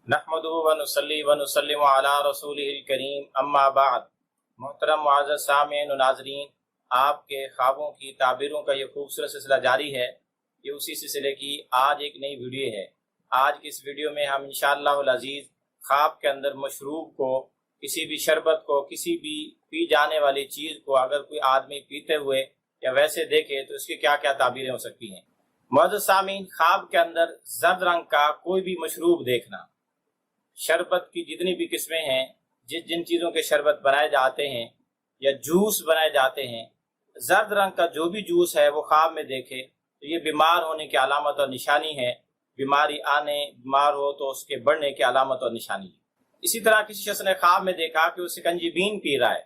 نحمدہ ونصلی ونسلم علی رسولہ الکریم اما بعد۔ محترم معزز سامعین و ناظرین، آپ کے خوابوں کی تعبیروں کا یہ خوبصورت سلسلہ جاری ہے۔ یہ اسی سلسلے کی آج ایک نئی ویڈیو ہے۔ آج کی اس ویڈیو میں ہم انشاءاللہ العزیز خواب کے اندر مشروب کو، کسی بھی شربت کو، کسی بھی پی جانے والی چیز کو اگر کوئی آدمی پیتے ہوئے یا ویسے دیکھے تو اس کی کیا کیا تعبیریں ہو سکتی ہیں۔ معزز سامعین، خواب کے اندر زرد رنگ کا کوئی بھی مشروب دیکھنا، شربت کی جتنی بھی قسمیں ہیں، جن چیزوں کے شربت بنائے جاتے ہیں یا جوس بنائے جاتے ہیں، زرد رنگ کا جو بھی جوس ہے وہ خواب میں دیکھے تو یہ بیمار ہونے کی علامت اور نشانی ہے۔ بیماری آنے، بیمار ہو تو اس کے بڑھنے کی علامت اور نشانی ہے۔ اسی طرح کسی شخص نے خواب میں دیکھا کہ وہ سکنجی بین پی رہا ہے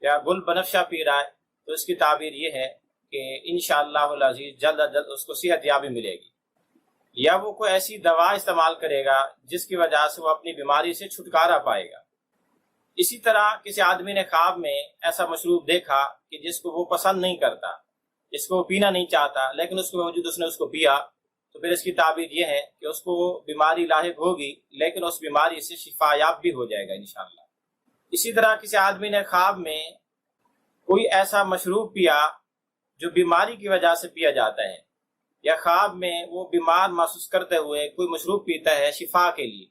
یا گل بنفشہ پی رہا ہے تو اس کی تعبیر یہ ہے کہ انشاءاللہ العزیز جلد از جلد اس کو صحت یابی ملے گی، یا وہ کوئی ایسی دوا استعمال کرے گا جس کی وجہ سے وہ اپنی بیماری سے چھٹکارا پائے گا۔ اسی طرح کسی آدمی نے خواب میں ایسا مشروب دیکھا کہ جس کو وہ پسند نہیں کرتا، جس کو وہ پینا نہیں چاہتا، لیکن اس کے باوجود اس نے اس کو پیا تو پھر اس کی تعبیر یہ ہے کہ اس کو بیماری لاحق ہوگی لیکن اس بیماری سے شفا یاب بھی ہو جائے گا انشاءاللہ۔ اسی طرح کسی آدمی نے خواب میں کوئی ایسا مشروب پیا جو بیماری کی وجہ سے پیا جاتا ہے، یا خواب میں وہ بیمار محسوس کرتے ہوئے کوئی مشروب پیتا ہے شفا کے لیے،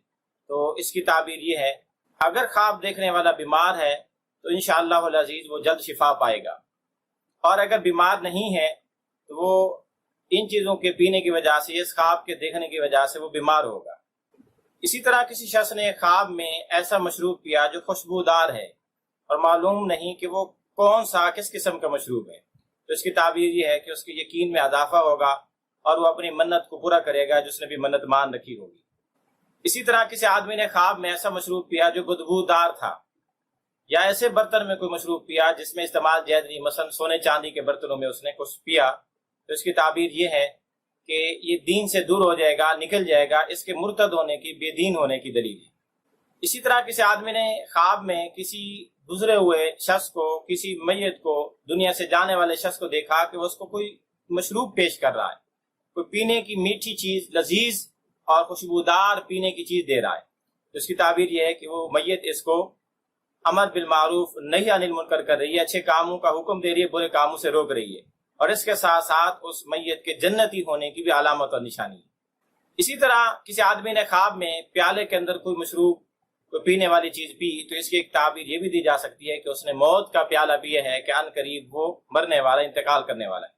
تو اس کی تعبیر یہ ہے اگر خواب دیکھنے والا بیمار ہے تو انشاءاللہ العزیز وہ جلد شفا پائے گا، اور اگر بیمار نہیں ہے تو وہ ان چیزوں کے پینے کی وجہ سے، اس خواب کے دیکھنے کی وجہ سے وہ بیمار ہوگا۔ اسی طرح کسی شخص نے خواب میں ایسا مشروب پیا جو خوشبودار ہے اور معلوم نہیں کہ وہ کون سا، کس قسم کا مشروب ہے، تو اس کی تعبیر یہ ہے کہ اس کے یقین میں اضافہ ہوگا اور وہ اپنی منت کو پورا کرے گا جس نے بھی منت مان رکھی ہوگی۔ اسی طرح کسی آدمی نے خواب میں ایسا مشروب پیا جو بدبودار تھا، یا ایسے برتن میں کوئی مشروب پیا جس میں استعمال جائز نہیں، مثلا سونے چاندی کے برتنوں میں اس نے کچھ پیا، تو اس کی تعبیر یہ ہے کہ یہ دین سے دور ہو جائے گا، نکل جائے گا، اس کے مرتد ہونے کی، بے دین ہونے کی دلیل ہے۔ اسی طرح کسی آدمی نے خواب میں کسی گزرے ہوئے شخص کو، کسی میت کو، دنیا سے جانے والے شخص کو دیکھا کہ وہ اس کو کوئی مشروب پیش کر رہا ہے، کوئی پینے کی میٹھی چیز، لذیذ اور خوشبودار پینے کی چیز دے رہا ہے، تو اس کی تعبیر یہ ہے کہ وہ میت اس کو امر بالمعروف نہی عن المنکر کر رہی ہے، اچھے کاموں کا حکم دے رہی ہے، برے کاموں سے روک رہی ہے، اور اس کے ساتھ ساتھ اس میت کے جنتی ہونے کی بھی علامت اور نشانی ہے۔ اسی طرح کسی آدمی نے خواب میں پیالے کے اندر کوئی مشروب، کوئی پینے والی چیز پی تو اس کی ایک تعبیر یہ بھی دی جا سکتی ہے کہ اس نے موت کا پیالہ پیا ہے، کہ ان قریب وہ مرنے والا، انتقال کرنے والا ہے۔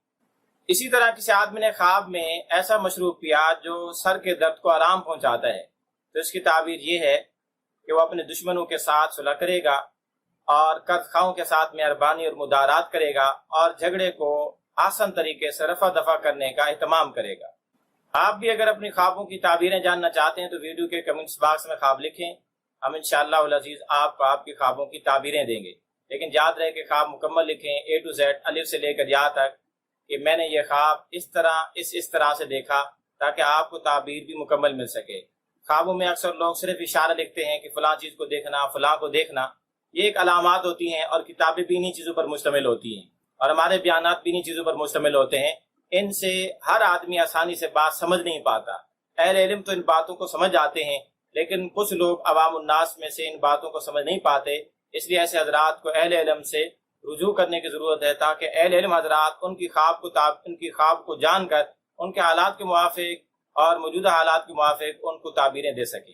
اسی طرح کسی آدمی نے خواب میں ایسا مشروب پیا جو سر کے درد کو آرام پہنچاتا ہے تو اس کی تعبیر یہ ہے کہ وہ اپنے دشمنوں کے ساتھ صلح کرے گا اور قرض خواہوں کے ساتھ مہربانی اور مدارات کرے گا اور جھگڑے کو آسان طریقے سے رفع دفع کرنے کا اہتمام کرے گا۔ آپ بھی اگر اپنی خوابوں کی تعبیریں جاننا چاہتے ہیں تو ویڈیو کے کمنٹس باکس میں خواب لکھیں، ہم انشاءاللہ العزیز آپ کو آپ کی خوابوں کی تعبیریں دیں گے، لیکن یاد رہے کہ خواب مکمل لکھیں، اے ٹو زیڈ، الف سے لے کر یا تک، کہ میں نے یہ خواب اس طرح سے دیکھا، تاکہ آپ کو تعبیر بھی مکمل مل سکے۔ خوابوں میں اکثر لوگ صرف اشارہ لکھتے ہیں کہ فلاں چیز کو دیکھنا، فلاں کو دیکھنا، یہ ایک علامات ہوتی ہیں اور کتابیں بھی انہی چیزوں پر مشتمل ہوتی ہیں اور ہمارے بیانات بھی انہی چیزوں پر مشتمل ہوتے ہیں۔ ان سے ہر آدمی آسانی سے بات سمجھ نہیں پاتا۔ اہل علم تو ان باتوں کو سمجھ جاتے ہیں لیکن کچھ لوگ عوام الناس میں سے ان باتوں کو سمجھ نہیں پاتے، اس لیے ایسے حضرات کو اہل علم سے رجوع کرنے کی ضرورت ہے تاکہ اہل علم حضرات ان کی خواب کو جان کر ان کے حالات کے موافق اور موجودہ حالات کے موافق ان کو تعبیریں دے سکیں۔